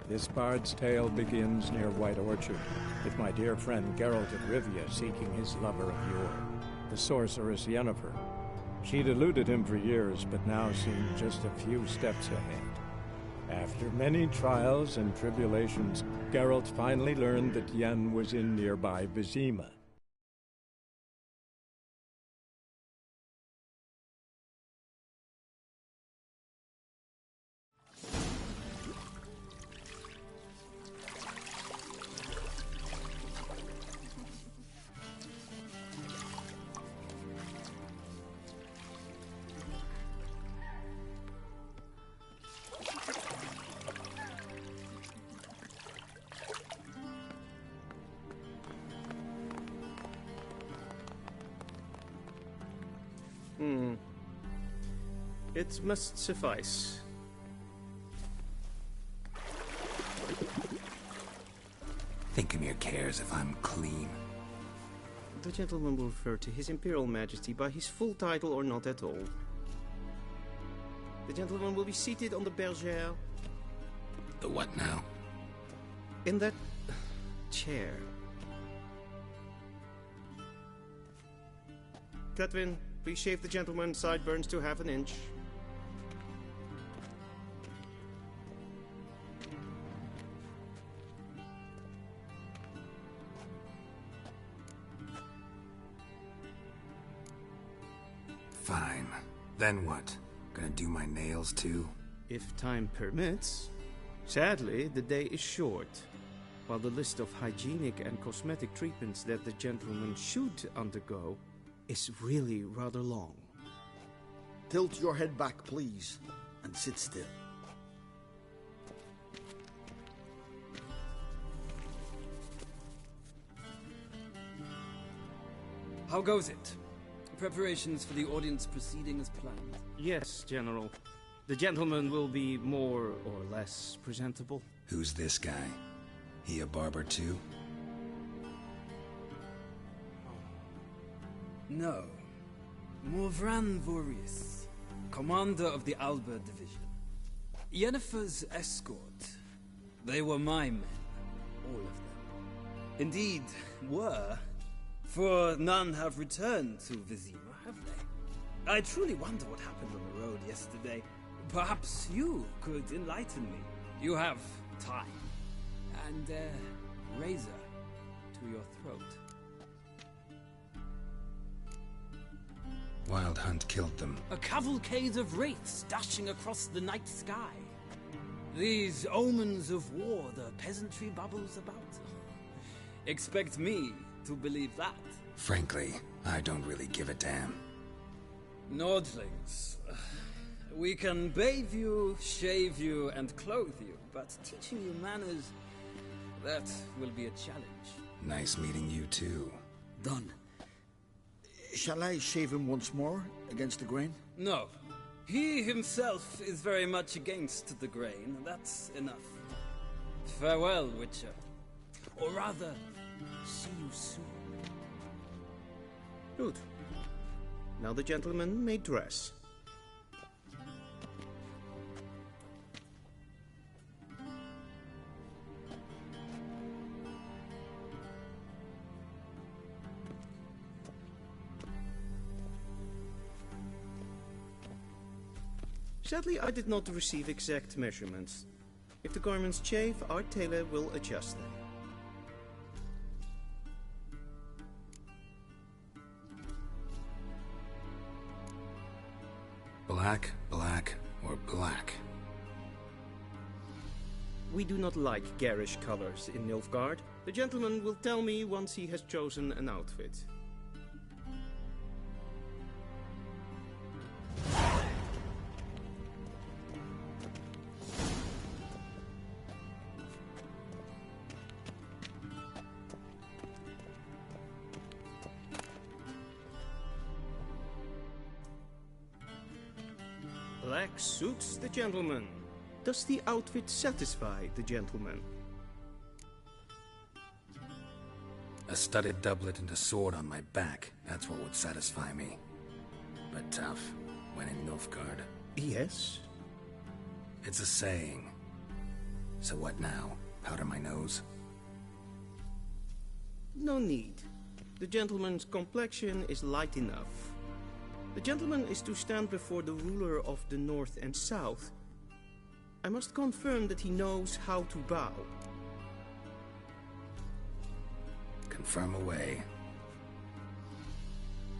This bard's tale begins near White Orchard, with my dear friend Geralt of Rivia seeking his lover of yore, the sorceress Yennefer. She'd eluded him for years, but now seemed just a few steps ahead. After many trials and tribulations, Geralt finally learned that Yen was in nearby Vizima. It must suffice. Think Emhyr cares if I'm clean? The gentleman will refer to His Imperial Majesty by his full title or not at all. The gentleman will be seated on the bergère. The what now? In that chair. Catwin, please shave the gentleman's sideburns to half an inch. Fine. Then what? Gonna do my nails too? If time permits. Sadly, the day is short, while the list of hygienic and cosmetic treatments that the gentleman should undergo is really rather long. Tilt your head back, please, and sit still. How goes it? Preparations for the audience proceeding as planned? Yes, General. The gentleman will be more or less presentable. Who's this guy? He a barber too? No. Morvran Vorius, commander of the Alba Division. Yennefer's escort. They were my men, all of them. Indeed, were. For none have returned to Vizima, have they? I truly wonder what happened on the road yesterday. Perhaps you could enlighten me. You have time. And a razor to your throat. Wild Hunt killed them. A cavalcade of wraiths dashing across the night sky. These omens of war the peasantry bubbles about. Expect me to believe that. Frankly, I don't really give a damn. Nordlings. We can bathe you, shave you, and clothe you, but teaching you manners, that will be a challenge. Nice meeting you too. Done. Shall I shave him once more, against the grain? No. He himself is very much against the grain. That's enough. Farewell, Witcher. Or rather, see you soon. Good. Now the gentleman may dress. Sadly, I did not receive exact measurements. If the garments chafe, our tailor will adjust them. Black, black, or black? We do not like garish colors in Nilfgaard. The gentleman will tell me once he has chosen an outfit. Black suits the gentleman. Does the outfit satisfy the gentleman? A studded doublet and a sword on my back, that's what would satisfy me. But tough, when in Nilfgaard. Yes. It's a saying. So what now? Powder my nose? No need. The gentleman's complexion is light enough. The gentleman is to stand before the ruler of the North and South. I must confirm that he knows how to bow. Confirm away.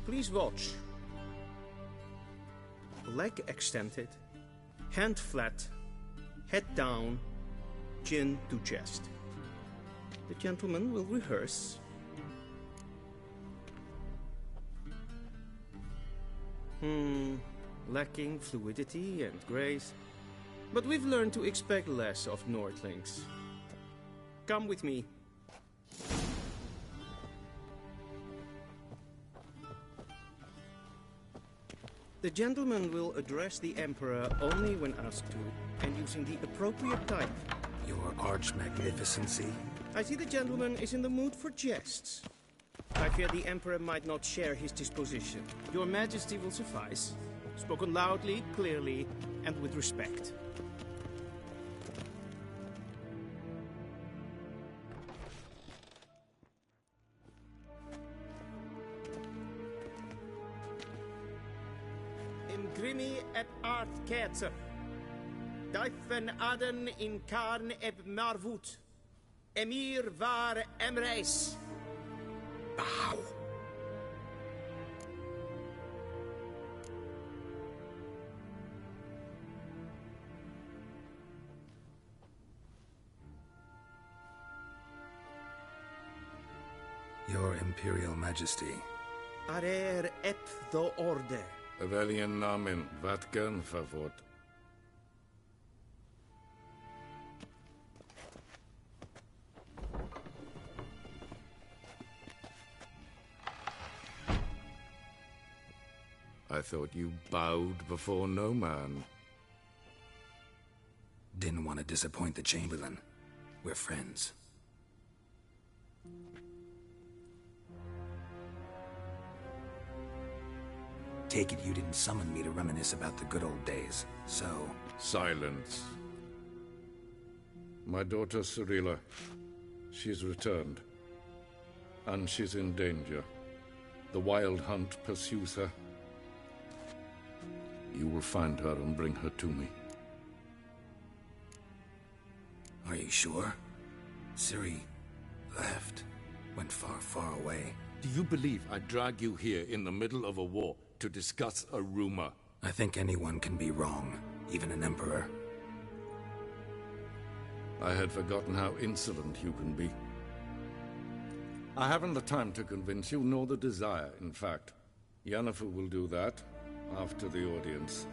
Please watch. Leg extended, hand flat, head down, chin to chest. The gentleman will rehearse. Lacking fluidity and grace. But we've learned to expect less of Nordlings. Come with me. The gentleman will address the Emperor only when asked to, and using the appropriate type. Your arch-magnificency? I see the gentleman is in the mood for jests. I fear the Emperor might not share his disposition. Your Majesty will suffice. Spoken loudly, clearly, and with respect. Grimi et art ketzer. Dijfen aden in karn eb marvoet. Emhyr var Emries. Bow. Your Imperial Majesty. Arer ep the orde. Velen namen, wat gern favort. I thought you bowed before no man. Didn't want to disappoint the Chamberlain. We're friends. Take it you didn't summon me to reminisce about the good old days, so... Silence. My daughter Ciri, she's returned. And she's in danger. The Wild Hunt pursues her. You will find her and bring her to me. Are you sure? Ciri left. Went far, far away. Do you believe I'd drag you here in the middle of a war to discuss a rumor? I think anyone can be wrong, even an emperor. I had forgotten how insolent you can be. I haven't the time to convince you, nor the desire, in fact. Yennefer will do that after the audience.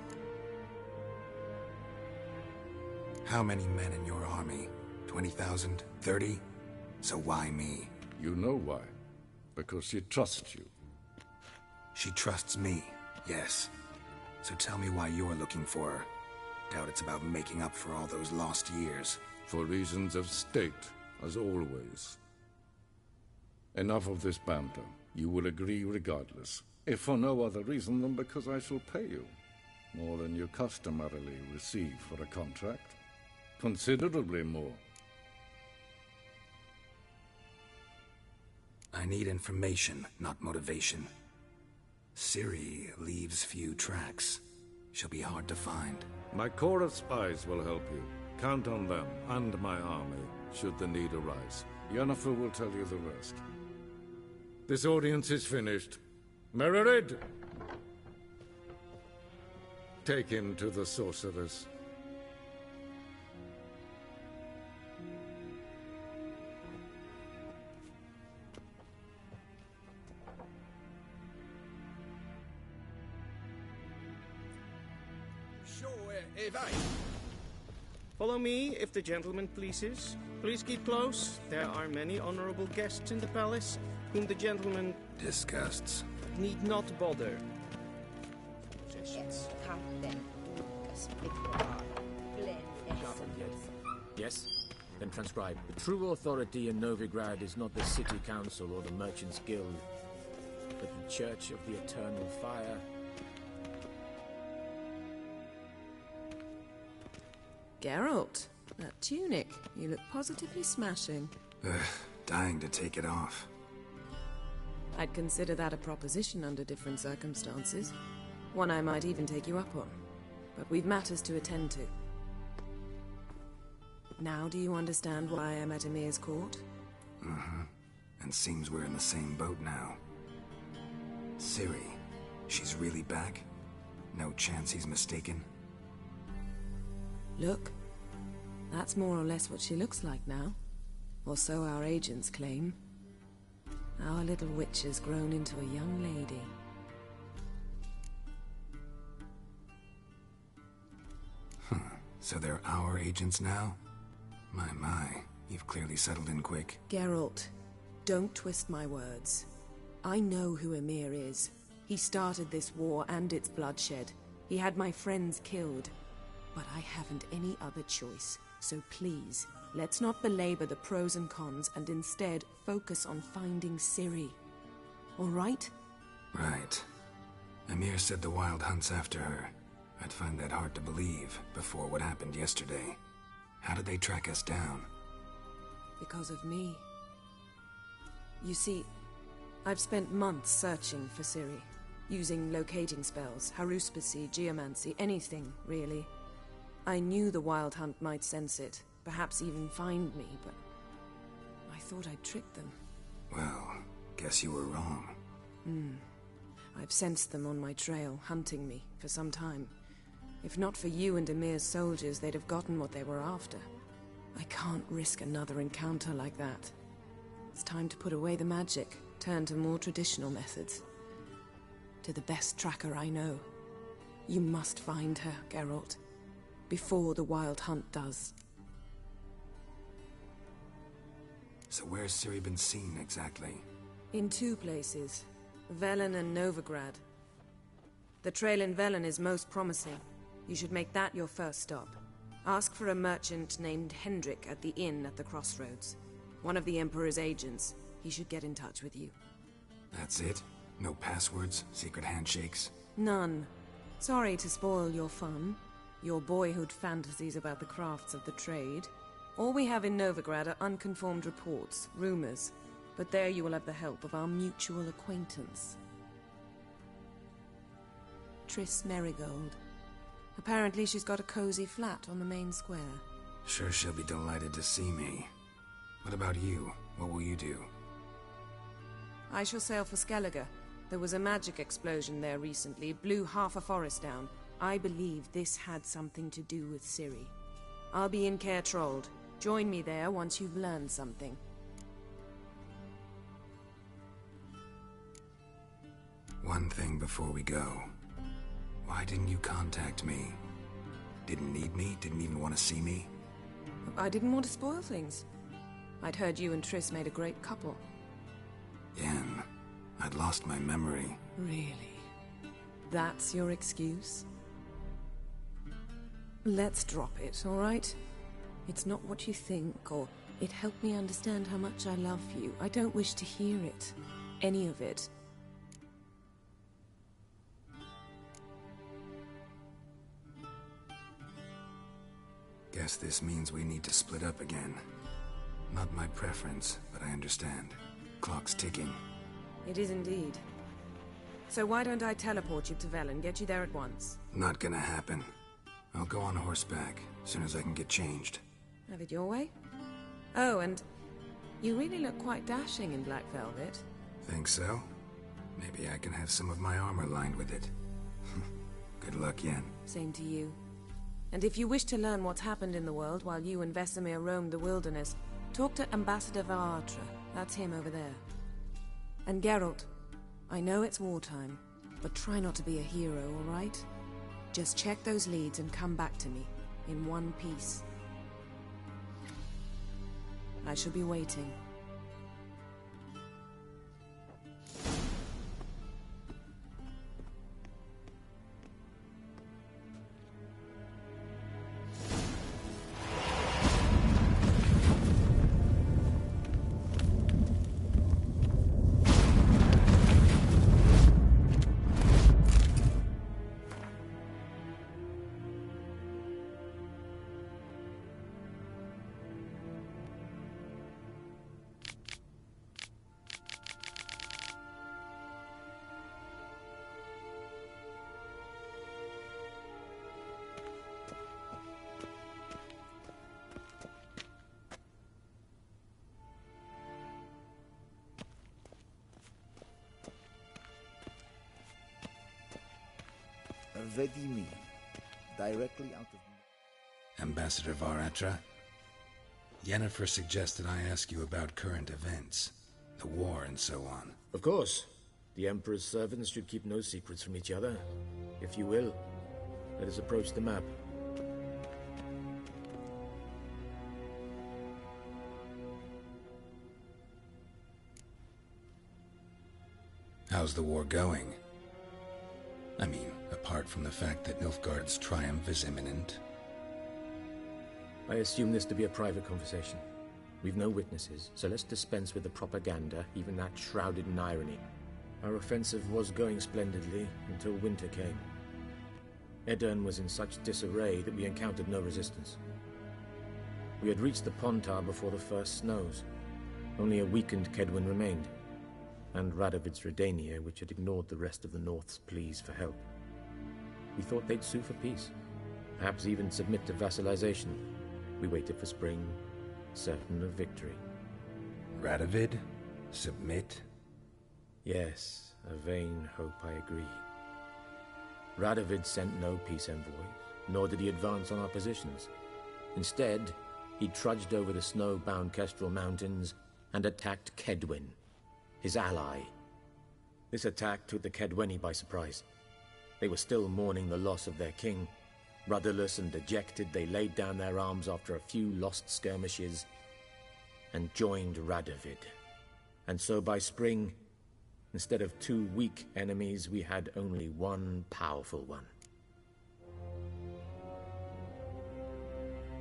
How many men in your army? 20,000? 30? So why me? You know why. Because she trusts you. She trusts me, yes. So tell me why you're looking for her. Doubt it's about making up for all those lost years. For reasons of state, as always. Enough of this banter. You will agree regardless. If for no other reason than because I shall pay you. More than you customarily receive for a contract. Considerably more. I need information, not motivation. Ciri leaves few tracks. She'll be hard to find. My corps of spies will help you. Count on them, and my army, should the need arise. Yennefer will tell you the rest. This audience is finished. Mererid! Take him to the sorceress. Follow me, if the gentleman pleases. Please keep close. There are many honorable guests in the palace, whom the gentleman Disgusts. need not bother. Yes? Then transcribe. The true authority in Novigrad is not the city council or the merchants' guild, but the Church of the Eternal Fire. Geralt, That tunic, you look positively smashing. Ugh, dying to take it off. I'd consider that a proposition under different circumstances. One I might even take you up on. But we've matters to attend to. Now do you understand why I'm at Emhyr's court? Mm-hmm. And seems we're in the same boat now. Ciri, she's really back? No chance he's mistaken? Look, that's more or less what she looks like now. Or so our agents claim. Our little witch has grown into a young lady. So they're our agents now? My, you've clearly settled in quick. Geralt, don't twist my words. I know who Emhyr is. He started this war and its bloodshed. He had my friends killed. But I haven't any other choice. So please, let's not belabor the pros and cons and instead focus on finding Ciri. All right? Right. Emhyr said the Wild Hunt's after her. I'd find that hard to believe before what happened yesterday. How did they track us down? Because of me. You see, I've spent months searching for Ciri, using locating spells, haruspicy, geomancy, anything, really. I knew the Wild Hunt might sense it, perhaps even find me, but I thought I'd tricked them. Well, guess you were wrong. I've sensed them on my trail, hunting me, for some time. If not for you and Emhyr's soldiers, they'd have gotten what they were after. I can't risk another encounter like that. It's time to put away the magic, turn to more traditional methods. To the best tracker I know. You must find her, Geralt. Before the Wild Hunt does. So where's Ciri been seen, exactly? In two places. Velen and Novigrad. The trail in Velen is most promising. You should make that your first stop. Ask for a merchant named Hendrik at the inn at the crossroads. One of the Emperor's agents. He should get in touch with you. That's it? No passwords? Secret handshakes? None. Sorry to spoil your fun. Your boyhood fantasies about the crafts of the trade. All we have in Novigrad are unconfirmed reports, rumors. But there you will have the help of our mutual acquaintance. Triss Merigold. Apparently she's got a cozy flat on the main square. Sure she'll be delighted to see me. What about you? What will you do? I shall sail for Skellige. There was a magic explosion there recently, blew half a forest down. I believe this had something to do with Ciri. I'll be in Caer Trold. Join me there once you've learned something. One thing before we go. Why didn't you contact me? Didn't need me? Didn't even want to see me? I didn't want to spoil things. I'd heard you and Triss made a great couple. Yen, I'd lost my memory. Really? That's your excuse? Let's drop it, all right? It's not what you think, or it helped me understand how much I love you. I don't wish to hear it. Any of it. Guess this means we need to split up again. Not my preference, but I understand. Clock's ticking. It is indeed. So why don't I teleport you to Velen, get you there at once? Not gonna happen. I'll go on horseback, as soon as I can get changed. Have it your way? Oh, and you really look quite dashing in black velvet. Think so? Maybe I can have some of my armor lined with it. Good luck, Yen. Same to you. And if you wish to learn what's happened in the world while you and Vesemir roamed the wilderness, talk to Ambassador Varatra. That's him over there. And Geralt, I know it's wartime, but try not to be a hero, all right? Just check those leads and come back to me, in one piece. I shall be waiting. already me. Directly out of... Ambassador Varatra? Yennefer suggested I ask you about current events, the war and so on. Of course. The Emperor's servants should keep no secrets from each other. If you will, let us approach the map. How's the war going? I mean, apart from the fact that Nilfgaard's triumph is imminent. I assume this to be a private conversation. We've no witnesses, so let's dispense with the propaganda, even that shrouded in irony. Our offensive was going splendidly until winter came. Edirn was in such disarray that we encountered no resistance. We had reached the Pontar before the first snows. Only a weakened Kedwen remained, and Radovid's Redania, which had ignored the rest of the North's pleas for help. We thought they'd sue for peace, perhaps even submit to vassalization. We waited for spring, certain of victory. Radovid? Submit? Yes, a vain hope, I agree. Radovid sent no peace envoys, nor did he advance on our positions. Instead, he trudged over the snow-bound Kestrel Mountains and attacked Kedwen, his ally. This attack took the Kedweni by surprise. They were still mourning the loss of their king. Rudderless and dejected, they laid down their arms after a few lost skirmishes and joined Radovid. And so by spring, instead of 2 weak enemies, we had only one powerful one.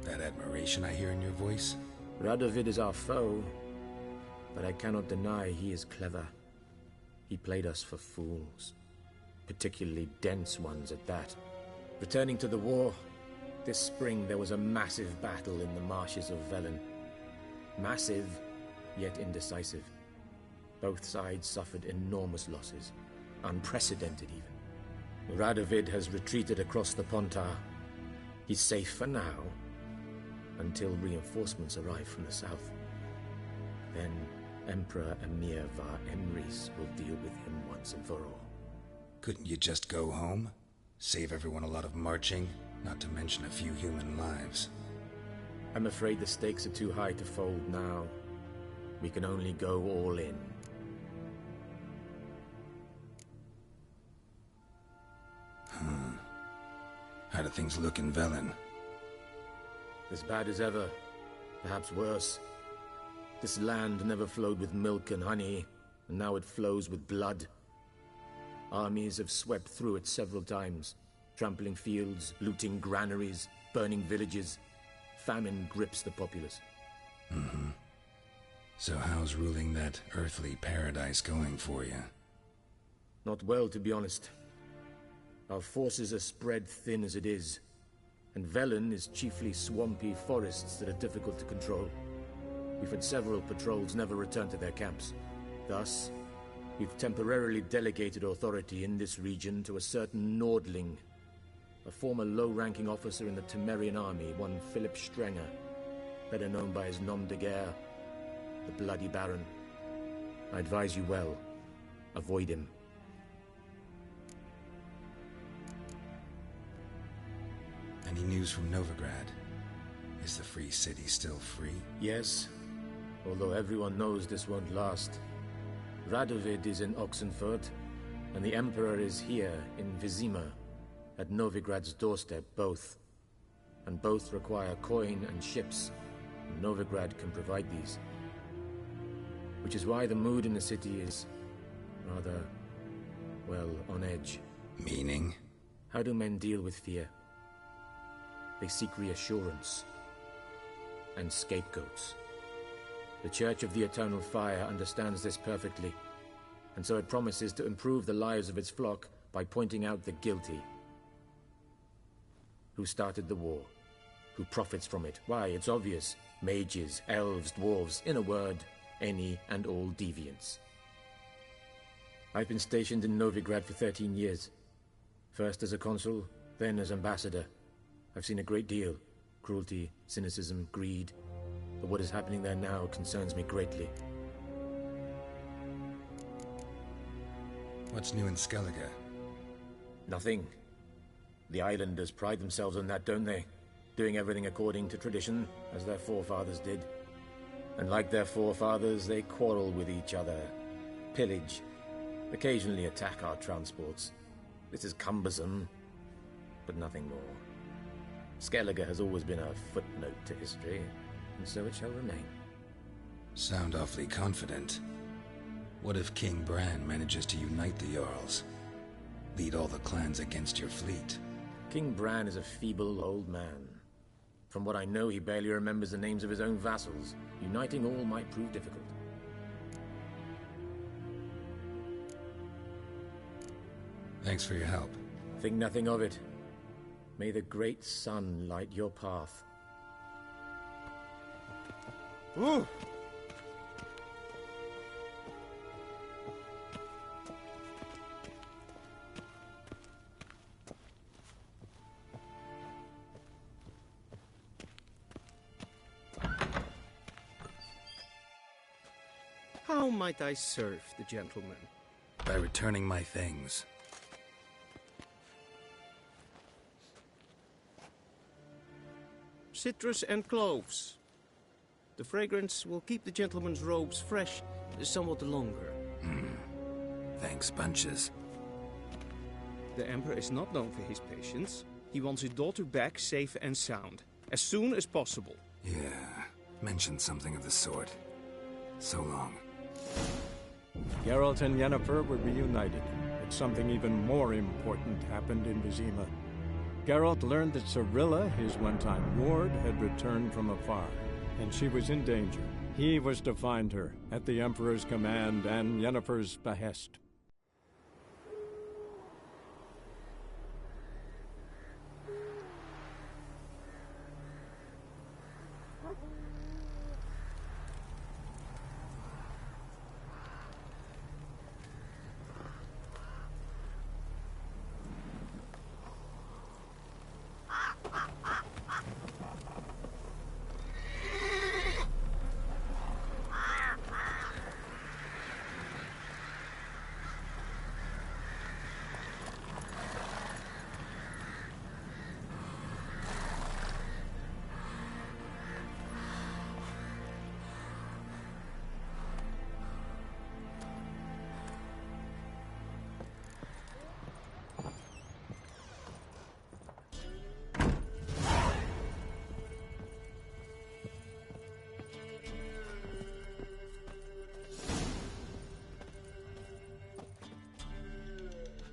That admiration I hear in your voice? Radovid is our foe, but I cannot deny he is clever. He played us for fools, particularly dense ones at that. Returning to the war, this spring there was a massive battle in the marshes of Velen. Massive, yet indecisive. Both sides suffered enormous losses, unprecedented even. Radovid has retreated across the Pontar. He's safe for now, until reinforcements arrive from the south. Then Emperor Emhyr Emries will deal with him once and for all. Couldn't you just go home? Save everyone a lot of marching, not to mention a few human lives. I'm afraid the stakes are too high to fold now. We can only go all in. How do things look in Velen? As bad as ever, perhaps worse. This land never flowed with milk and honey, and now it flows with blood. Armies have swept through it several times, trampling fields, looting granaries, burning villages. Famine grips the populace. So how's ruling that earthly paradise going for you? Not well, to be honest. Our forces are spread thin as it is, and Velen is chiefly swampy forests that are difficult to control. We've had several patrols never return to their camps. Thus, we've temporarily delegated authority in this region to a certain Nordling, a former low-ranking officer in the Temerian army, one Philip Strenger, better known by his nom de guerre, the Bloody Baron. I advise you well. Avoid him. Any news from Novigrad? Is the free city still free? Yes, although everyone knows this won't last. Radovid is in Oxenfurt, and the Emperor is here in Vizima, at Novigrad's doorstep, both. And both require coin and ships, and Novigrad can provide these. Which is why the mood in the city is rather, well, on edge. Meaning? How do men deal with fear? They seek reassurance and scapegoats. The Church of the Eternal Fire understands this perfectly, and so it promises to improve the lives of its flock by pointing out the guilty. Who started the war? Who profits from it? Why, it's obvious. Mages, elves, dwarves, in a word, any and all deviants. I've been stationed in Novigrad for 13 years. First as a consul, then as ambassador. I've seen a great deal. Cruelty, cynicism, greed. But what is happening there now concerns me greatly. What's new in Skellige? Nothing. The islanders pride themselves on that, don't they? Doing everything according to tradition, as their forefathers did. And like their forefathers, they quarrel with each other, pillage, occasionally attack our transports. This is cumbersome, but nothing more. Skellige has always been a footnote to history, and so it shall remain. Sound awfully confident. What if King Bran manages to unite the Jarls? Lead all the clans against your fleet? King Bran is a feeble old man. From what I know, he barely remembers the names of his own vassals. Uniting all might prove difficult. Thanks for your help. Think nothing of it. May the great sun light your path. Ooh. How might I serve the gentleman? By returning my things. Citrus and cloves. The fragrance will keep the gentleman's robes fresh somewhat longer. Thanks, bunches. The Emperor is not known for his patience. He wants his daughter back safe and sound, as soon as possible. Yeah, mentioned something of the sort. So long. Geralt and Yennefer were reunited, but something even more important happened in Vizima. Geralt learned that Cirilla, his one-time ward, had returned from afar, and she was in danger. He was to find her, at the Emperor's command and Yennefer's behest.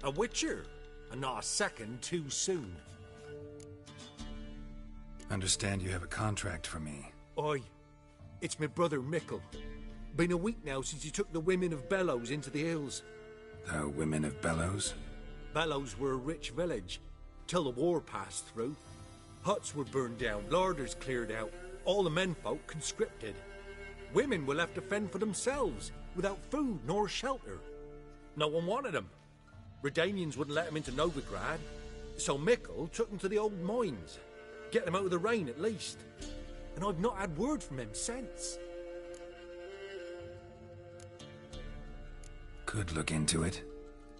A Witcher, and not a second too soon. Understand you have a contract for me. Aye, it's my brother Mikkel. Been a week now since he took the women of Bellows into the hills. The women of Bellows? Bellows were a rich village, till the war passed through. Huts were burned down, larders cleared out, all the menfolk conscripted. Women were left to fend for themselves, without food nor shelter. No one wanted them. Redanians wouldn't let him into Novigrad, so Mikkel took him to the old mines. Get him out of the rain, at least. And I've not had word from him since. Could look into it,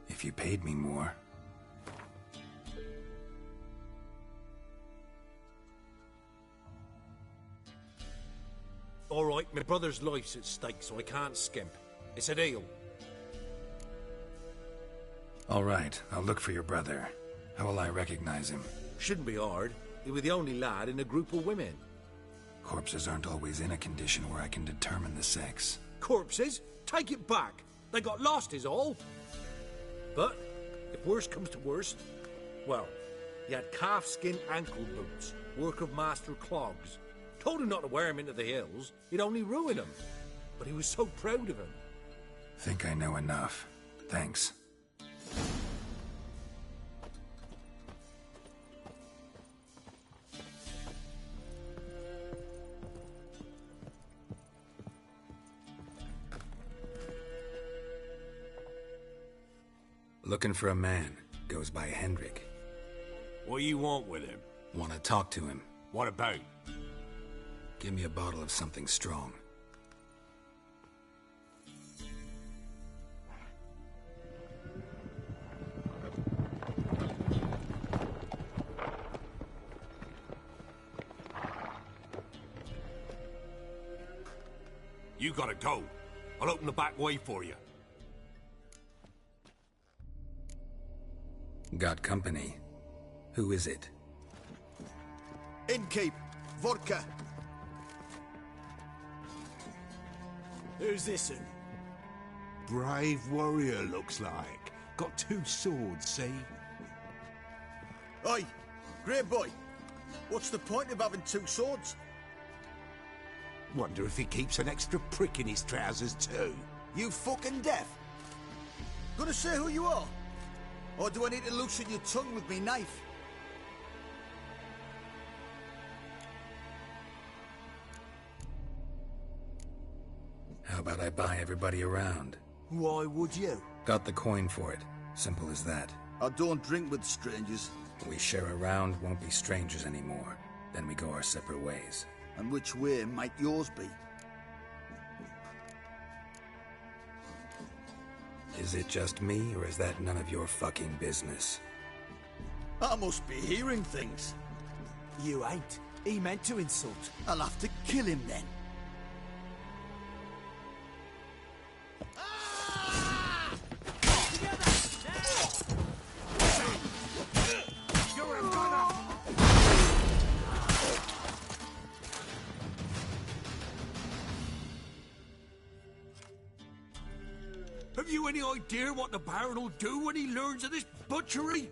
if you paid me more. All right, my brother's life's at stake, so I can't skimp. It's a deal. All right, I'll look for your brother. How will I recognize him? Shouldn't be hard. He was the only lad in a group of women. Corpses aren't always in a condition where I can determine the sex. Corpses? Take it back. They got lost is all. But, if worst comes to worst, well, he had calfskin ankle boots, work of Master Clogs. Told him not to wear him into the hills, he'd only ruin him. But he was so proud of him. Think I know enough. Thanks. Looking for a man. Goes by Hendrik. What do you want with him? Want to talk to him. What about? Give me a bottle of something strong. You gotta go. I'll open the back way for you. Got company. Who is it? Innkeep, vodka. Who's this one? Brave warrior, looks like. Got 2 swords, see? Oi, great boy. What's the point of having 2 swords? Wonder if he keeps an extra prick in his trousers too. You fucking deaf? Gonna say who you are? Or do I need to loosen your tongue with me knife? How about I buy everybody around? Why would you? Got the coin for it. Simple as that. I don't drink with strangers. We share a round, won't be strangers anymore. Then we go our separate ways. And which way might yours be? Is it just me, or is that none of your fucking business? I must be hearing things. You ain't. He meant to insult. I'll have to kill him then. Have you any idea what the Baron will do when he learns of this butchery?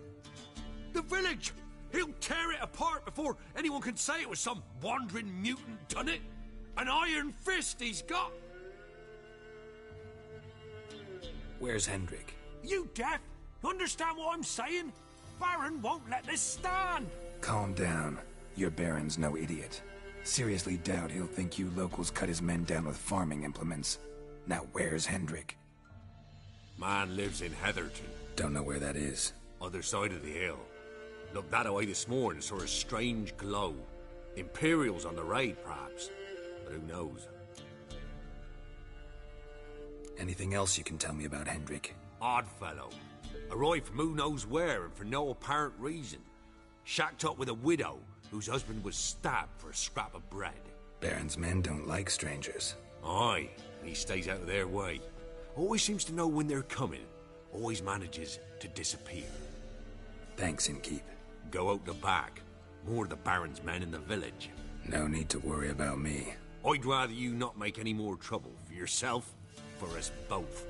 The village! He'll tear it apart before anyone can say it was some wandering mutant done it. An iron fist he's got! Where's Hendrik? You deaf? Understand what I'm saying? Baron won't let this stand! Calm down. Your Baron's no idiot. Seriously doubt he'll think you locals cut his men down with farming implements. Now where's Hendrik? Man lives in Heatherton. Don't know where that is. Other side of the hill. Looked that away this morning, saw a strange glow. Imperials on the raid, perhaps. But who knows? Anything else you can tell me about Hendrik? Odd fellow. Arrived from who knows where and for no apparent reason. Shacked up with a widow whose husband was stabbed for a scrap of bread. Baron's men don't like strangers. Aye, he stays out of their way. Always seems to know when they're coming. Always manages to disappear. Thanks, Innkeep. Go out the back. More of the Baron's men in the village. No need to worry about me. I'd rather you not make any more trouble for yourself, for us both.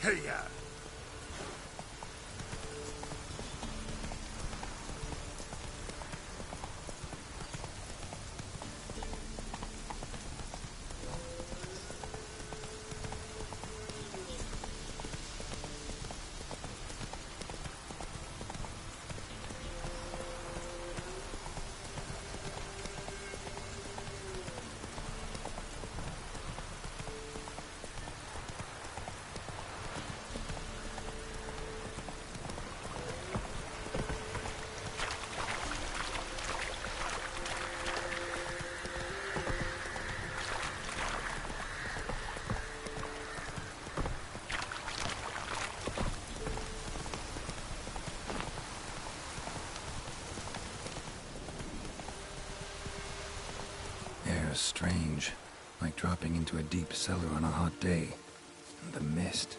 Here. Air's strange. Like dropping into a deep cellar on a hot day. And the mist.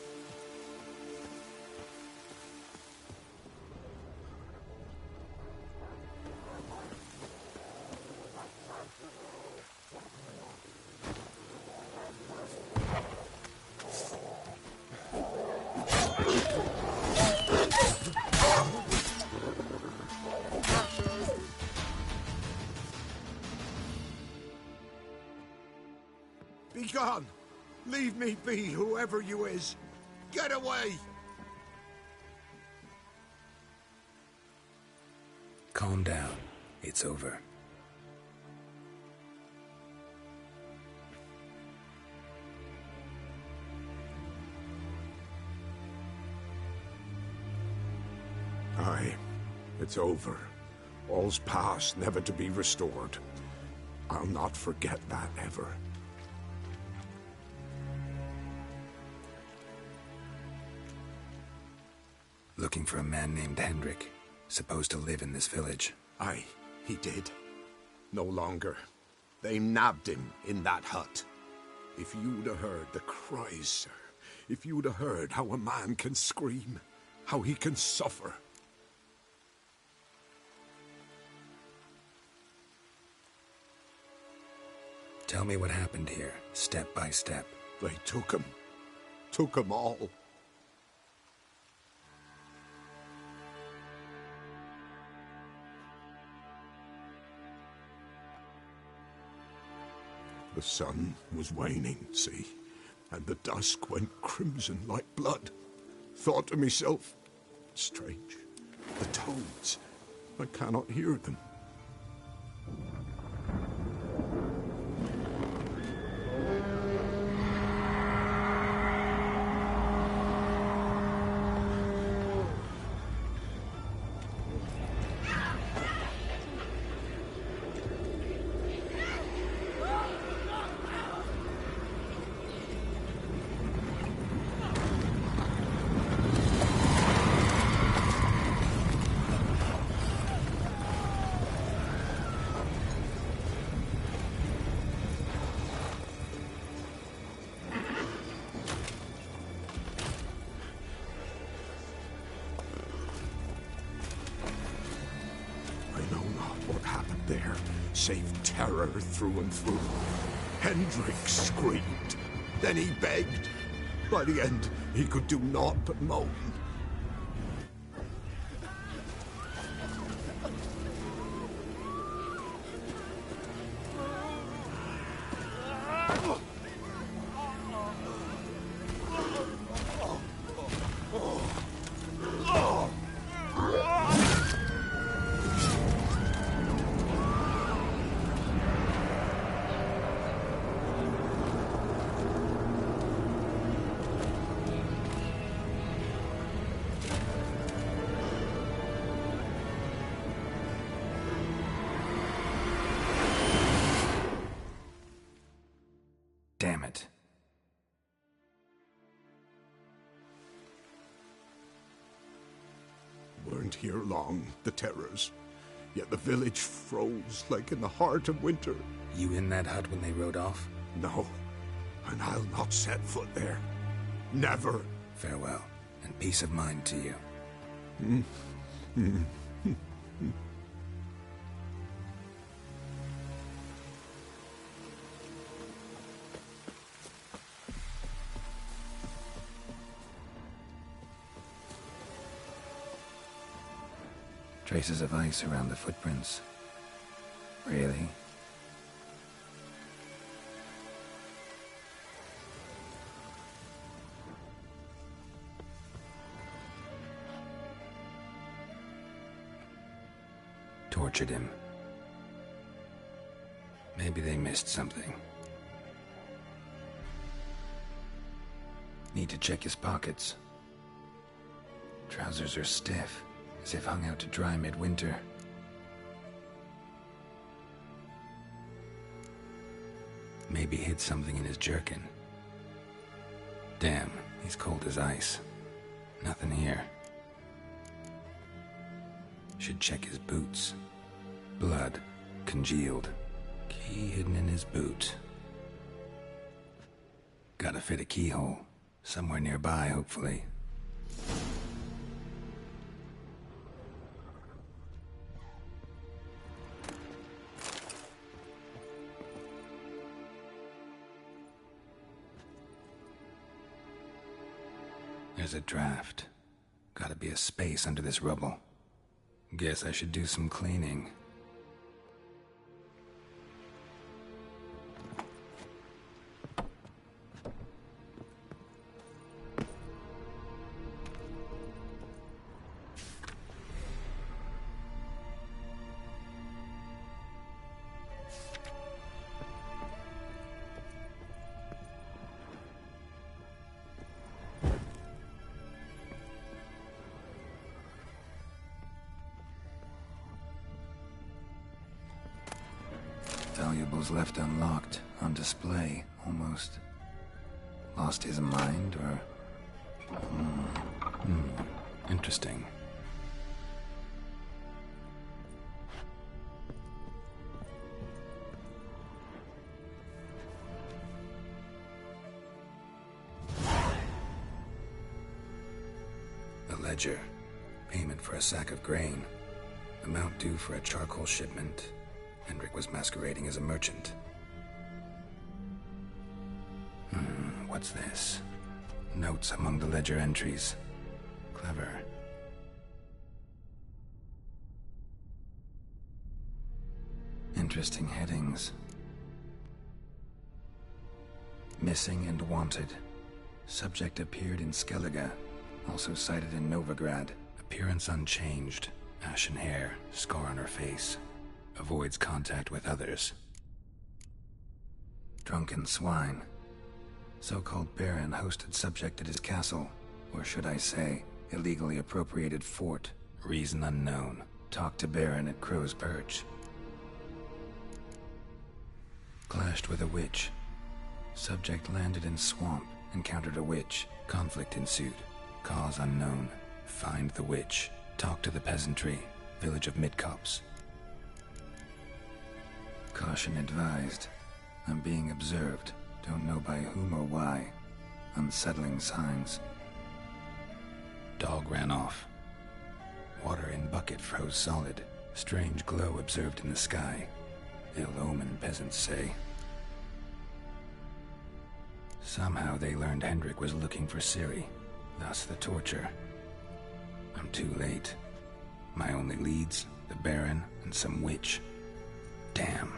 Be gone! Leave me be, whoever you is! Get away! Calm down. It's over. Aye, it's over. All's past, never to be restored. I'll not forget that ever. Looking for a man named Hendrik, supposed to live in this village. Aye, he did. No longer. They nabbed him in that hut. If you'd have heard the cries, sir. If you'd have heard how a man can scream, how he can suffer. Tell me what happened here, step by step. They took him. Took him all. The sun was waning, see? And the dusk went crimson like blood. Thought to myself, strange, the toads, I cannot hear them. There, save terror through and through. Hendrik screamed. Then he begged. By the end, he could do naught but moan. Damn it. Weren't here long, the terrors. Yet the village froze like in the heart of winter. You in that hut when they rode off? No, and I'll not set foot there. Never. Farewell, and peace of mind to you. Traces of ice around the footprints. Really? Tortured him. Maybe they missed something. Need to check his pockets. Trousers are stiff, as if hung out to dry midwinter. Maybe hid something in his jerkin. Damn, he's cold as ice. Nothing here. Should check his boots. Blood, congealed. Key hidden in his boot. Gotta fit a keyhole. Somewhere nearby, hopefully. There's a draft. Gotta be a space under this rubble. Guess I should do some cleaning. valuables left unlocked, on display, almost. Lost his mind, or... Interesting. A ledger. Payment for a sack of grain. Amount due for a charcoal shipment. Hendrik was masquerading as a merchant. What's this? Notes among the ledger entries. Clever. Interesting headings. Missing and wanted. Subject appeared in Skellige. Also cited in Novigrad. Appearance unchanged. Ashen hair. Scar on her face. Avoids contact with others. Drunken swine. So-called Baron hosted subject at his castle. Or should I say, illegally appropriated fort. Reason unknown. Talked to Baron at Crow's Perch. Clashed with a witch. Subject landed in swamp. Encountered a witch. Conflict ensued. Cause unknown. Find the witch. Talk to the peasantry. Village of Midcopse. Caution advised. I'm being observed. Don't know by whom or why. Unsettling signs. Dog ran off. Water in bucket froze solid. Strange glow observed in the sky. Ill omen, peasants say. Somehow they learned Hendrik was looking for Ciri. Thus the torture. I'm too late. My only leads, the Baron and some witch. Damn.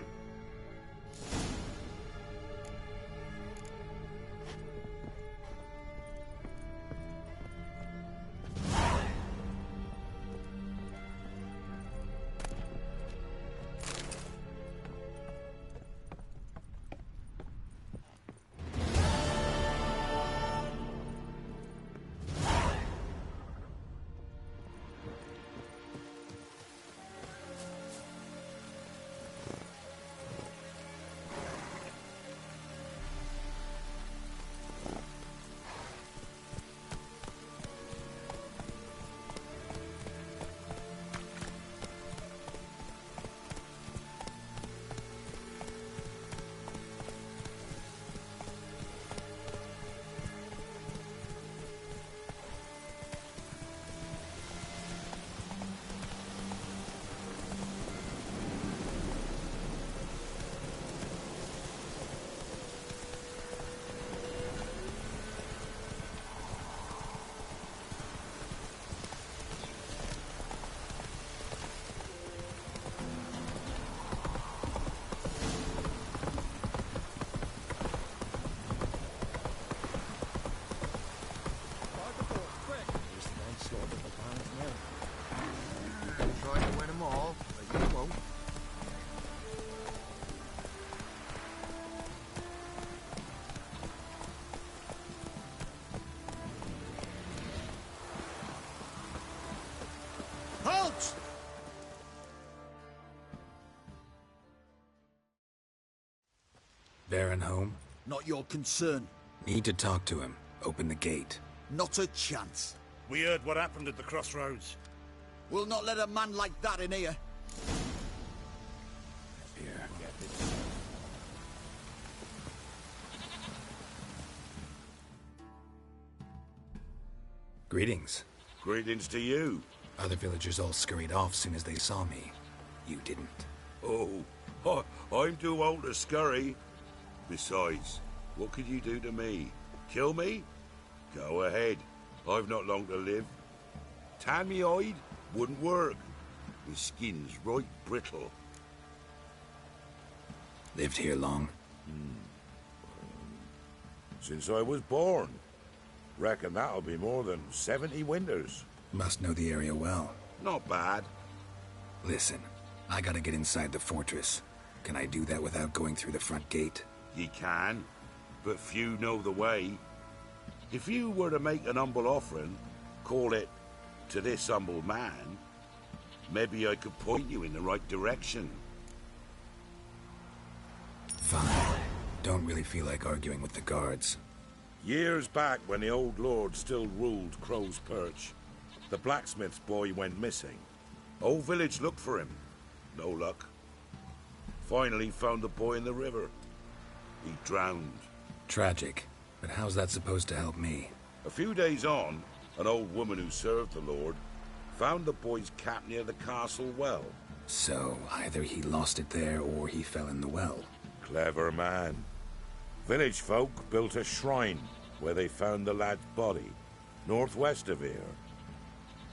Halt! Baron home? Not your concern. Need to talk to him. Open the gate. Not a chance. We heard what happened at the crossroads. We'll not let a man like that in here. Here. Greetings. Greetings to you. Other villagers all scurried off soon as they saw me. You didn't. Oh, I'm too old to scurry. Besides, what could you do to me? Kill me? Go ahead. I've not long to live. Tan me hide? Wouldn't work. My skin's right brittle. Lived here long? Since I was born. Reckon that'll be more than 70 winters. Must know the area well. Not bad. Listen, I gotta get inside the fortress. Can I do that without going through the front gate? Ye can, but few know the way. If you were to make an humble offering, call it, to this humble man, maybe I could point you in the right direction. don't really feel like arguing with the guards. Years back, when the old lord still ruled Crow's Perch, the blacksmith's boy went missing. Whole village looked for him. No luck. Finally found the boy in the river. He drowned. Tragic. But how's that supposed to help me? A few days on, an old woman who served the lord found the boy's cap near the castle well. So, either he lost it there or he fell in the well. Clever man. Village folk built a shrine where they found the lad's body, northwest of here.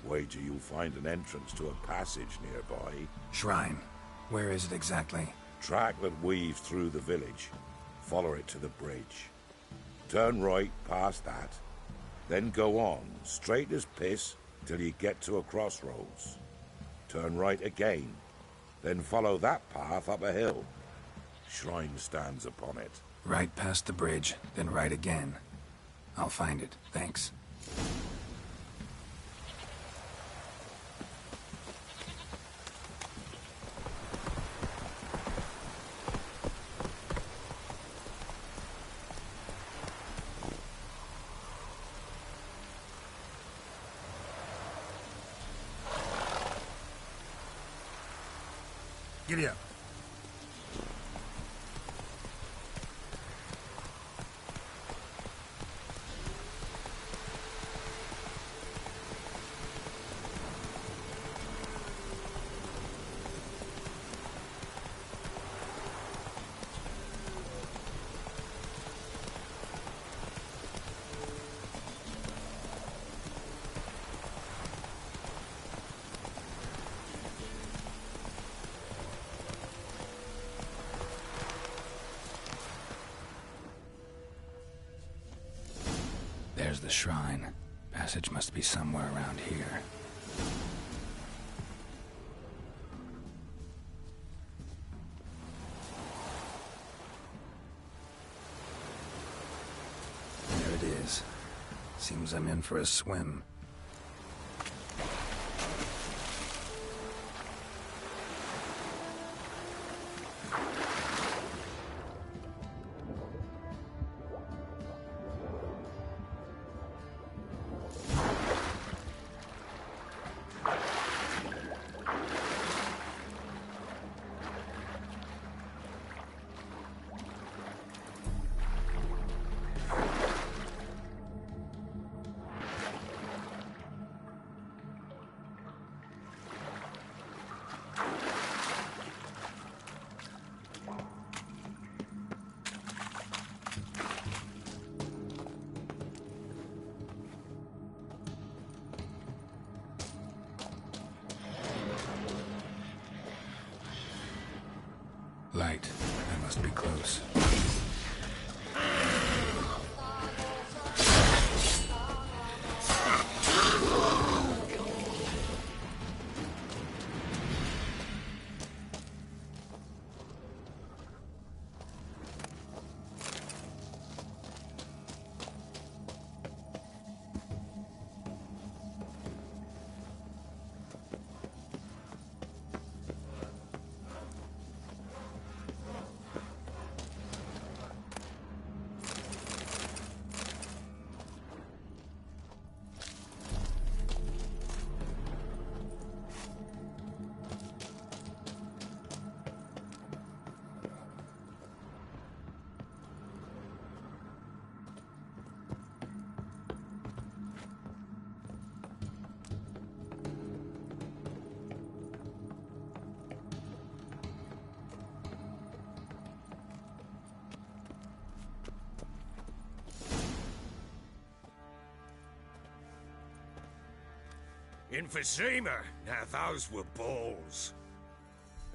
Wait till you'll find an entrance to a passage nearby. Shrine? Where is it exactly? Track that weaves through the village. Follow it to the bridge. Turn right past that. Then go on, straight as piss, till you get to a crossroads. Turn right again. Then follow that path up a hill. Shrine stands upon it. Right past the bridge, then right again. I'll find it, thanks. Giddy up. There's the shrine. Passage must be somewhere around here. There it is. Seems I'm in for a swim. Light. I must be close. In Vizima, now those were balls.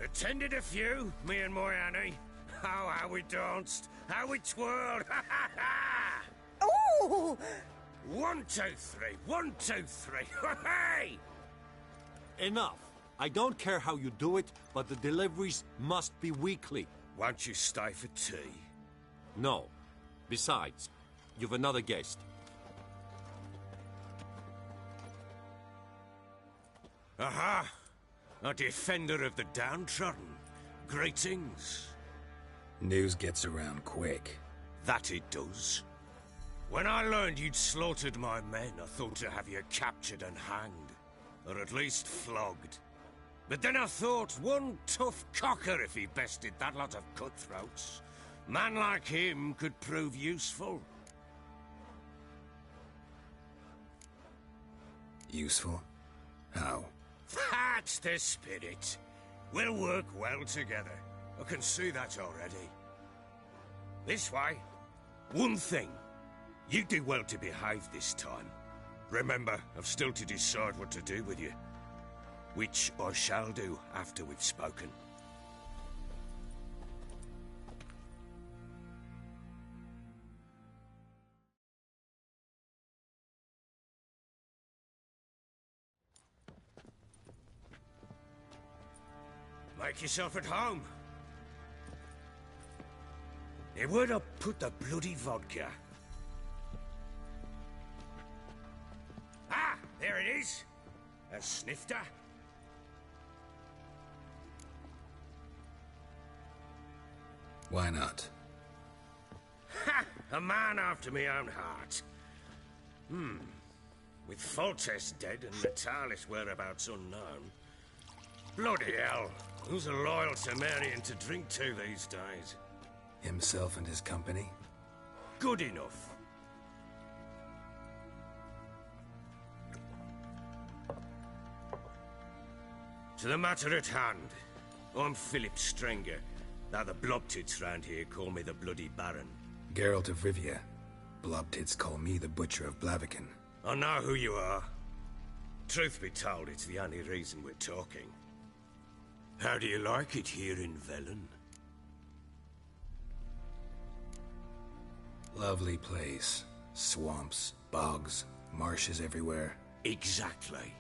Attended a few, me and my Annie. Oh, how we danced, how we twirled, ha ha ha! Ooh! 1, 2, 3, 1, 2, 3, hey! Enough. I don't care how you do it, but the deliveries must be weekly. Won't you stay for tea? No. Besides, you've another guest. Aha! A defender of the downtrodden. Greetings. News gets around quick. That it does. When I learned you'd slaughtered my men, I thought to have you captured and hanged. Or at least flogged. But then I thought, one tough cocker if he bested that lot of cutthroats. Man like him could prove useful. Useful? How? That's the spirit. We'll work well together. I can see that already. This way. One thing. You do well to behave this time. Remember, I've still to decide what to do with you. Which I shall do after we've spoken. Make yourself at home. Now, where'd I put the bloody vodka? Ah, there it is. A snifter. Why not? Ha! A man after my own heart. With Foltest dead and Natalis whereabouts unknown. Bloody hell. Who's a loyal Cimmerian to drink to these days? Himself and his company? Good enough. To the matter at hand. I'm Philip Strenger. Now the blobtits round here call me the Bloody Baron. Geralt of Rivia. Blobtits call me the Butcher of Blaviken. I know who you are. Truth be told, it's the only reason we're talking. How do you like it here in Velen? Lovely place. Swamps, bogs, marshes everywhere. Exactly.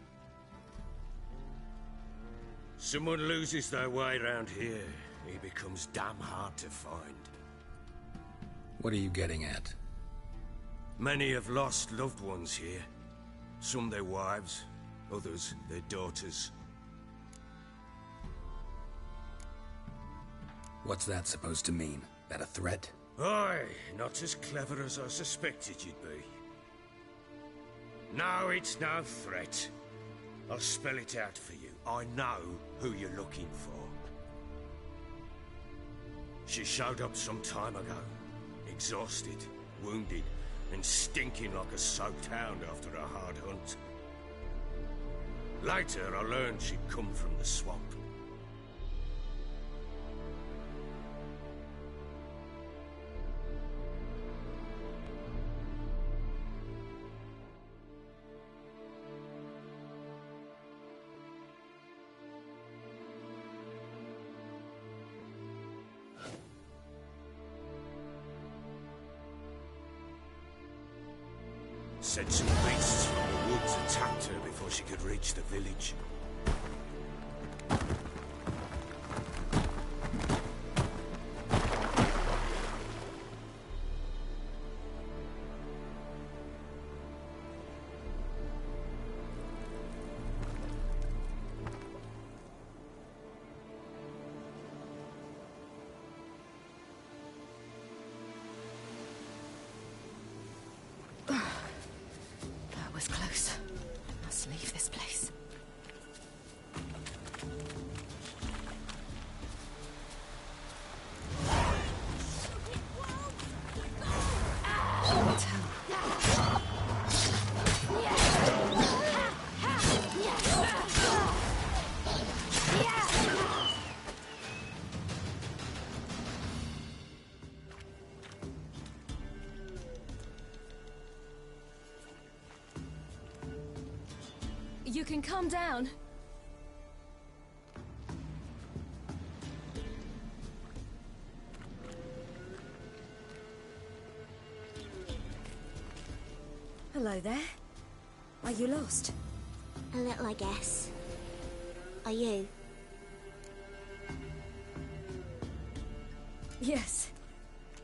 Someone loses their way around here, he becomes damn hard to find. What are you getting at? Many have lost loved ones here. Some their wives, others their daughters. What's that supposed to mean? That a threat? Aye, not as clever as I suspected you'd be. No, it's no threat. I'll spell it out for you. I know who you're looking for. She showed up some time ago. Exhausted, wounded, and stinking like a soaked hound after a hard hunt. Later, I learned she'd come from the swamp. Said some beasts from the woods attacked her before she could reach the village. Was close. I must leave this place. You can calm down. Hello there. Are you lost? A little, I guess. Are you? Yes.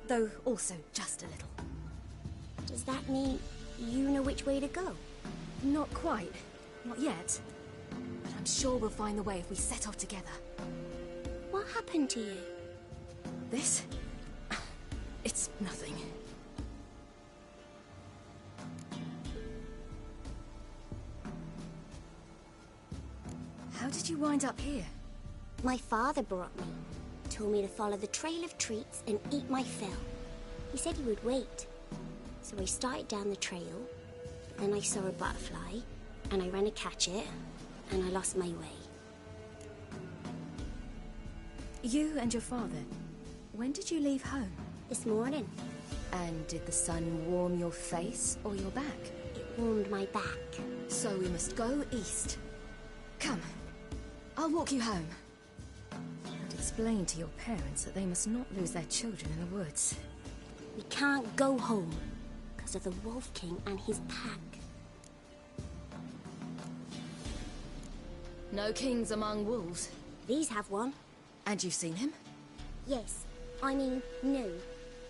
Though also just a little. Does that mean you know which way to go? Not quite. Not yet. But I'm sure we'll find the way if we set off together. What happened to you? This? It's nothing. How did you wind up here? My father brought me. Told me to follow the trail of treats and eat my fill. He said he would wait. So I started down the trail, then I saw a butterfly, and I ran to catch it, and I lost my way. You and your father, when did you leave home? This morning. And did the sun warm your face or your back? It warmed my back. So we must go east. Come, I'll walk you home. And explain to your parents that they must not lose their children in the woods. We can't go home, because of the Wolf King and his pack. No kings among wolves. These have one. And you've seen him? Yes. I mean, no.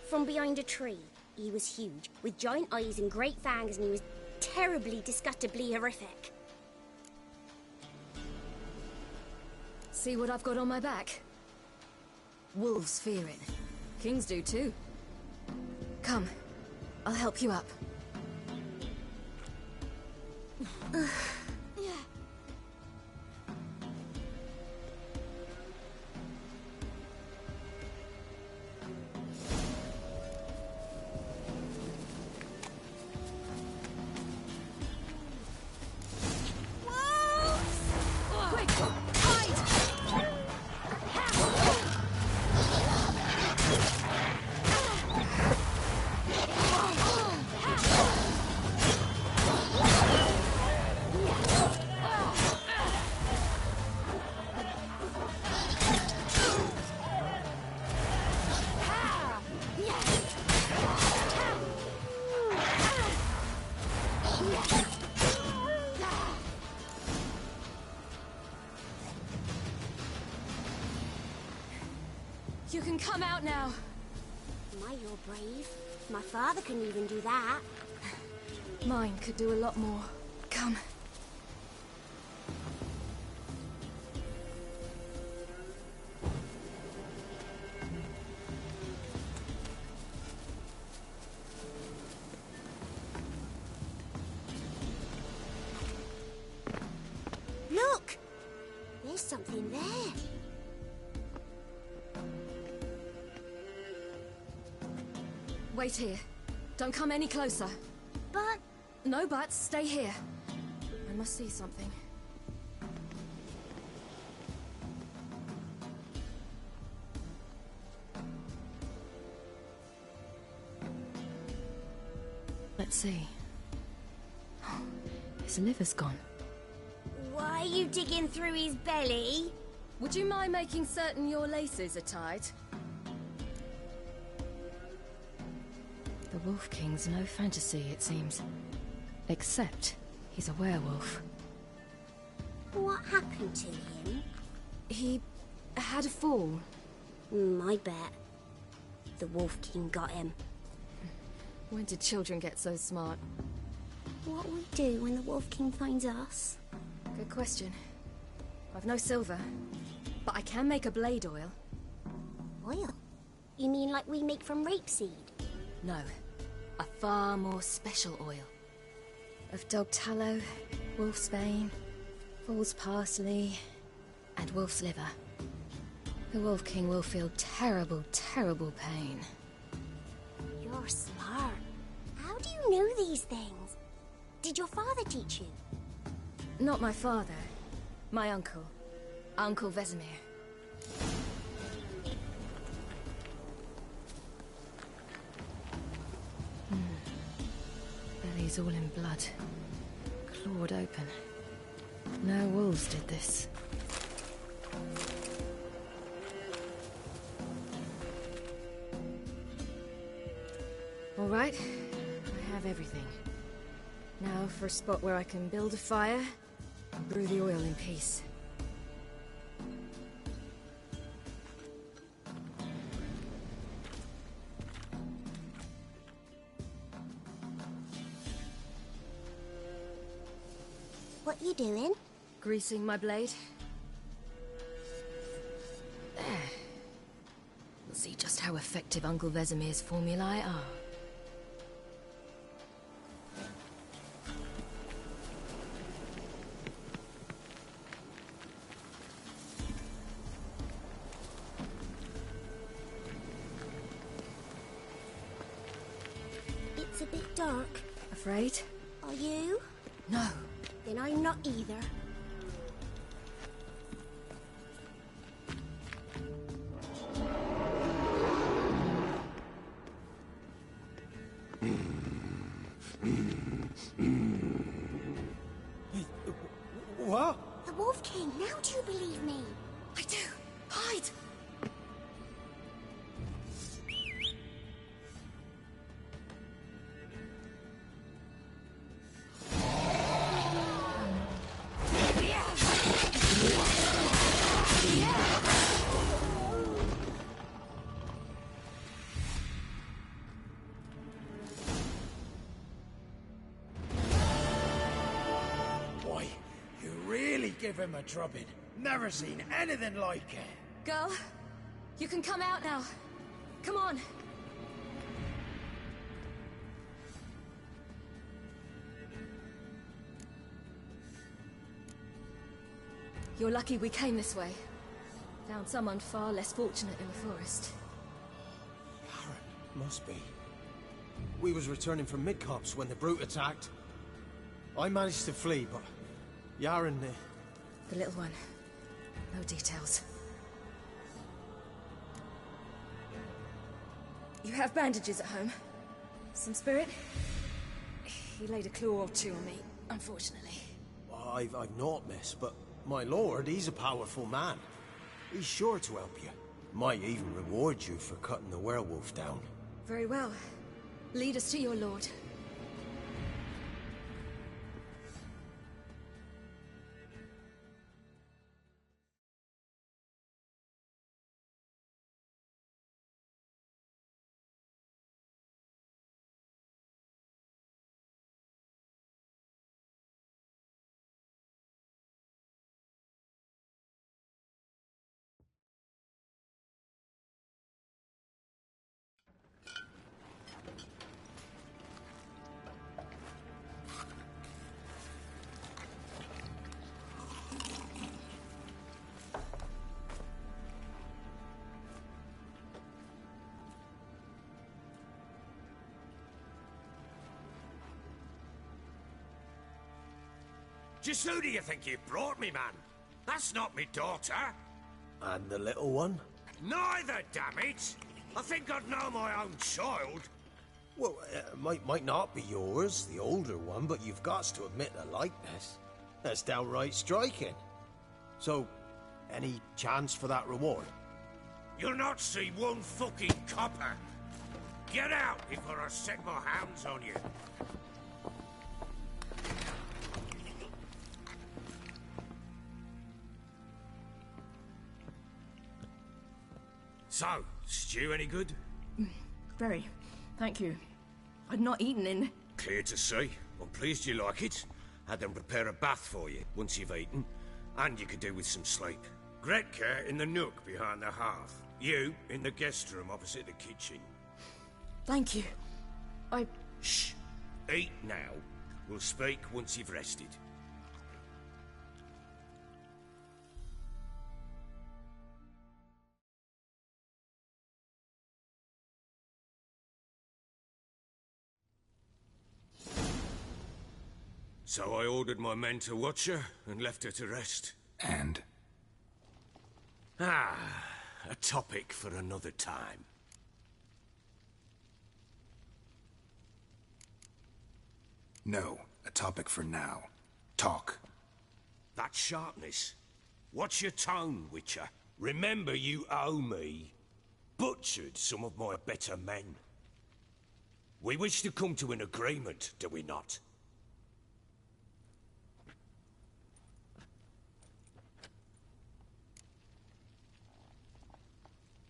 From behind a tree. He was huge, with giant eyes and great fangs, and he was terribly, disgustingly horrific. See what I've got on my back? Wolves fear it. Kings do too. Come, I'll help you up. You can come out now. My, you're brave. My father couldn't even do that. Mine could do a lot more. Come. Look! There's something there. Wait here. Don't come any closer. But... No buts. Stay here. I must see something. Let's see. His liver's gone. Why are you digging through his belly? Would you mind making certain your laces are tied? The Wolf King's no fantasy, it seems. Except he's a werewolf. What happened to him? He had a fall. I bet. The Wolf King got him. When did children get so smart? What will we do when the Wolf King finds us? Good question. I've no silver, but I can make a blade oil. Oil? You mean like we make from rapeseed? No. A far more special oil. Of dog tallow, wolf's bane, fool's parsley, and wolf's liver. The Wolf King will feel terrible, terrible pain. You're smart. How do you know these things? Did your father teach you? Not my father. My uncle. Uncle Vesemir. Belly's all in blood. Clawed open. No wolves did this. All right. I have everything. Now for a spot where I can build a fire and brew the oil in peace. What you doing? Greasing my blade. There. see just how effective Uncle Vesemir's formulae are. It's a bit dark. Afraid? Are you? No. Then I'm not either. What? The Wolf King, now do you believe me? I do. Hide! Boy, you really give him a drubbing. Never seen anything like it. Girl, you can come out now. Come on. You're lucky we came this way. Found someone far less fortunate in the forest. Must be. We was returning from Midcops when the brute attacked. I managed to flee, but Yaren... The little one. No details. You have bandages at home? Some spirit? He laid a claw or two on me, unfortunately. I've naught, miss, but my lord, he's a powerful man. He's sure to help you. Might even reward you for cutting the werewolf down. Very well. Lead us to your lord. Just who do you think you brought me, man? That's not me daughter. And the little one? Neither, damn it! I think I'd know my own child. Well, might not be yours, the older one, but you've got to admit the likeness. That's downright striking. So, any chance for that reward? You'll not see one fucking copper. Get out before I set my hounds on you. So, stew any good? Very. Thank you. I'd not eaten in... Clear to see. I'm pleased you like it. Had them prepare a bath for you once you've eaten. And you could do with some sleep. Gretka in the nook behind the hearth. You in the guest room opposite the kitchen. Thank you. Shh. Eat now. We'll speak once you've rested. So I ordered my men to watch her and left her to rest. And? A topic for another time. No, a topic for now. Talk. That sharpness. What's your tone, Witcher? Remember you owe me. Butchered some of my better men. We wish to come to an agreement, do we not?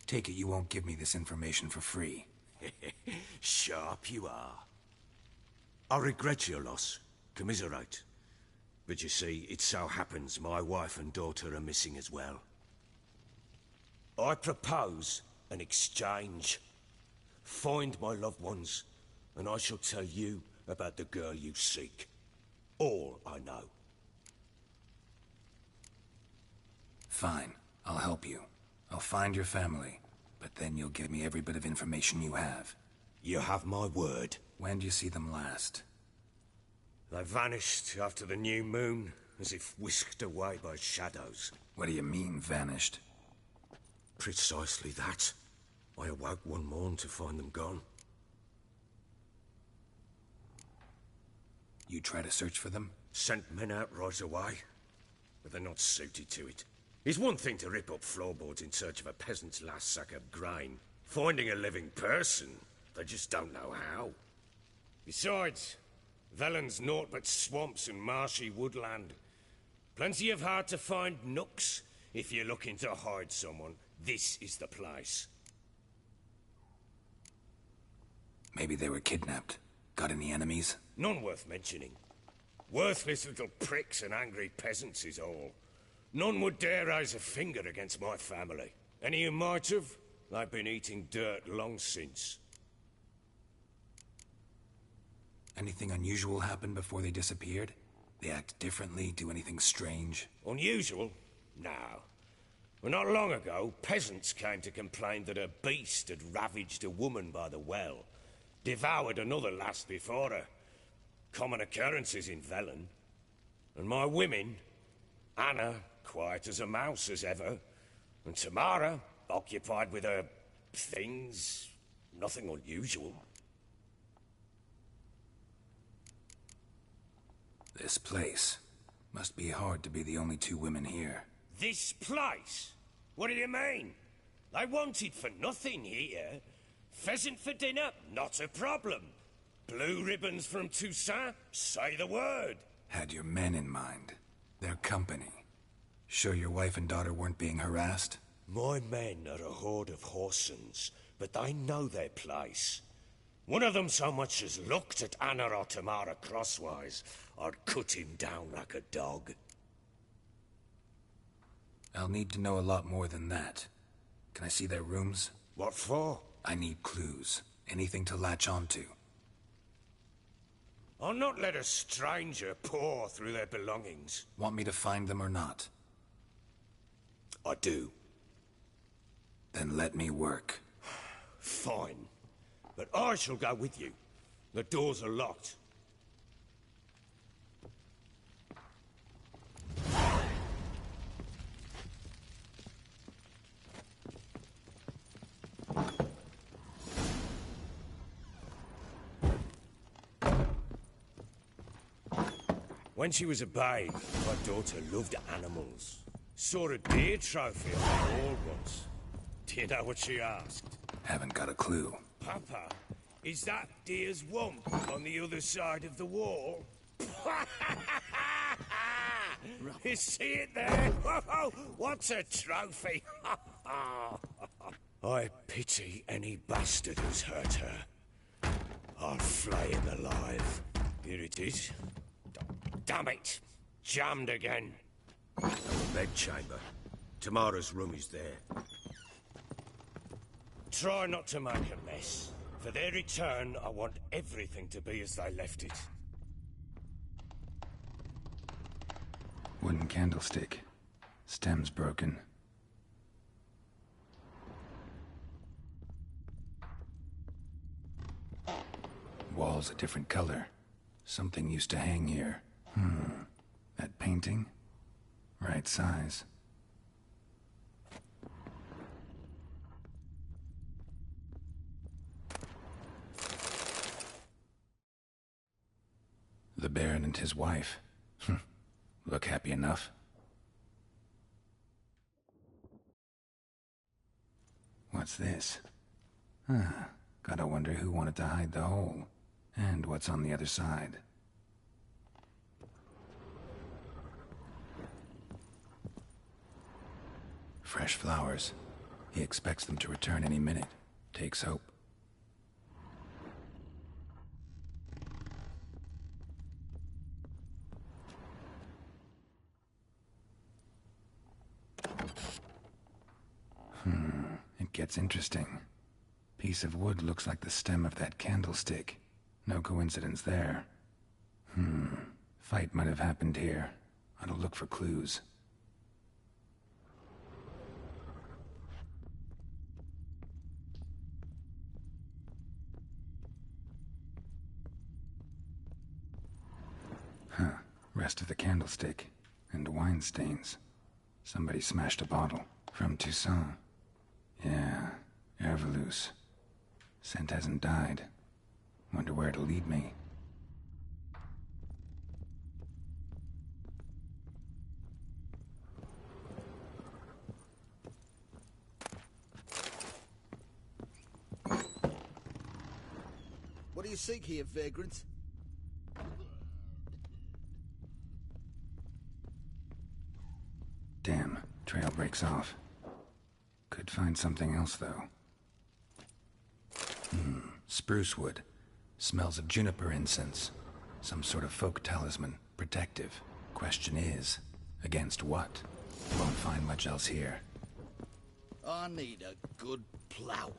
Take it you won't give me this information for free. Sharp you are. I regret your loss. Commiserate. But you see, it so happens my wife and daughter are missing as well. I propose an exchange. Find my loved ones, and I shall tell you about the girl you seek. All I know. Fine. I'll help you. I'll find your family, but then you'll give me every bit of information you have. You have my word. When do you see them last? They vanished after the new moon, as if whisked away by shadows. What do you mean, vanished? Precisely that. I awoke one morn to find them gone. You try to search for them? Sent men out right away, but they're not suited to it. It's one thing to rip up floorboards in search of a peasant's last sack of grain. Finding a living person, they just don't know how. Besides, Velen's naught but swamps and marshy woodland. Plenty of hard-to-find nooks. If you're looking to hide someone, this is the place. Maybe they were kidnapped. Got any enemies? None worth mentioning. Worthless little pricks and angry peasants is all. None would dare raise a finger against my family. Any who might have, they've been eating dirt long since. Anything unusual happen before they disappeared? They act differently, do anything strange? Unusual? No. Well, not long ago, peasants came to complain that a beast had ravaged a woman by the well. Devoured another lass before her. Common occurrences in Velen. And my women, Anna, quiet as a mouse as ever, and Tamara, occupied with her things, nothing unusual. This place. Must be hard to be the only two women here. This place? What do you mean? They wanted for nothing here. Pheasant for dinner? Not a problem. Blue ribbons from Toussaint? Say the word. Had your men in mind. Their company. Sure your wife and daughter weren't being harassed? My men are a horde of whoresons, but they know their place. One of them so much as looked at Anna or Tamara crosswise, I'd cut him down like a dog. I'll need to know a lot more than that. Can I see their rooms? What for? I need clues. Anything to latch onto. I'll not let a stranger pore through their belongings. Want me to find them or not? I do. Then let me work. Fine. But I shall go with you. The doors are locked. When she was a babe, my daughter loved animals. Saw a deer trophy on the wall once. Do you know what she asked? Haven't got a clue. Papa, is that deer's wump on the other side of the wall? You see it there? Oh, what's a trophy? I pity any bastard who's hurt her. I'll flay him alive. Here it is. Damn it! Jammed again. The bedchamber. Tamara's room is there. Try not to make a mess. For their return, I want everything to be as they left it. Wooden candlestick. Stem's broken. Wall's a different color. Something used to hang here. That painting? Right size. The Baron and his wife. Look happy enough. What's this? Gotta wonder who wanted to hide the hole. And what's on the other side. Fresh flowers. He expects them to return any minute. Takes hope. It gets interesting. Piece of wood looks like the stem of that candlestick. No coincidence there. Fight might have happened here. Ought to look for clues. Rest of the candlestick. And wine stains. Somebody smashed a bottle. From Toussaint. Yeah, Ervelus. Scent hasn't died. Wonder where it'll lead me. What do you seek here, vagrant? Damn, trail breaks off. Could find something else, though. Spruce wood. Smells of juniper incense. Some sort of folk talisman. Protective. Question is, against what? Won't find much else here. I need a good plow.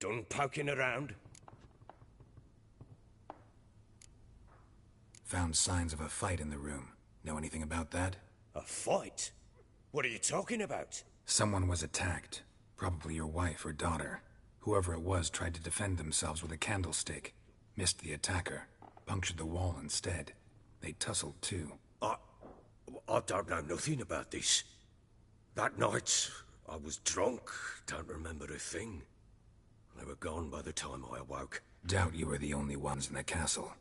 Done poking around? Found signs of a fight in the room. Know anything about that? A fight? What are you talking about? Someone was attacked. Probably your wife or daughter. Whoever it was tried to defend themselves with a candlestick. Missed the attacker. Punctured the wall instead. They tussled too. I don't know nothing about this. That night, I was drunk. Don't remember a thing. They were gone by the time I awoke. Doubt you were the only ones in the castle.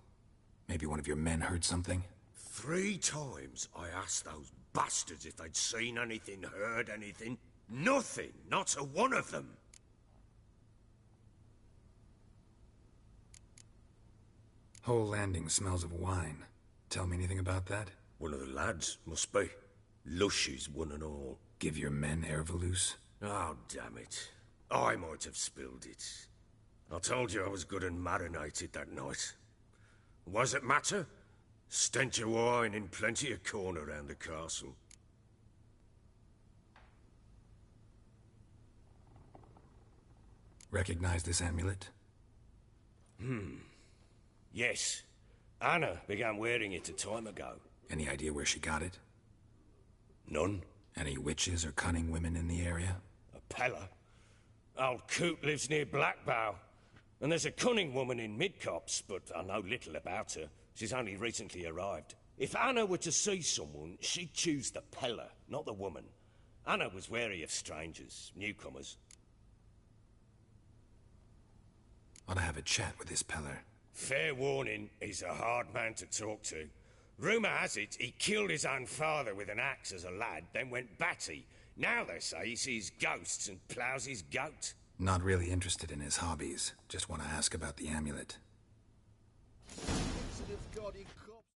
Maybe one of your men heard something? 3 times I asked those bastards if they'd seen anything, heard anything. Nothing! Not a one of them! Whole landing smells of wine. Tell me anything about that? One of the lads, must be. Lushes, one and all. Give your men Ervelus? Oh, damn it. I might have spilled it. I told you I was good and marinated that night. What does it matter? Stench of wine in plenty of corn around the castle. Recognize this amulet? Yes. Anna began wearing it a time ago. Any idea where she got it? None. Any witches or cunning women in the area? A Pella. Old Coot lives near Blackbow. And there's a cunning woman in Midcopse, but I know little about her. She's only recently arrived. If Anna were to see someone, she'd choose the Pella, not the woman. Anna was wary of strangers, newcomers. Ought to have a chat with this Peller. Fair warning, he's a hard man to talk to. Rumour has it he killed his own father with an axe as a lad, then went batty. Now they say he sees ghosts and ploughs his goat. Not really interested in his hobbies. Just want to ask about the amulet. Of God,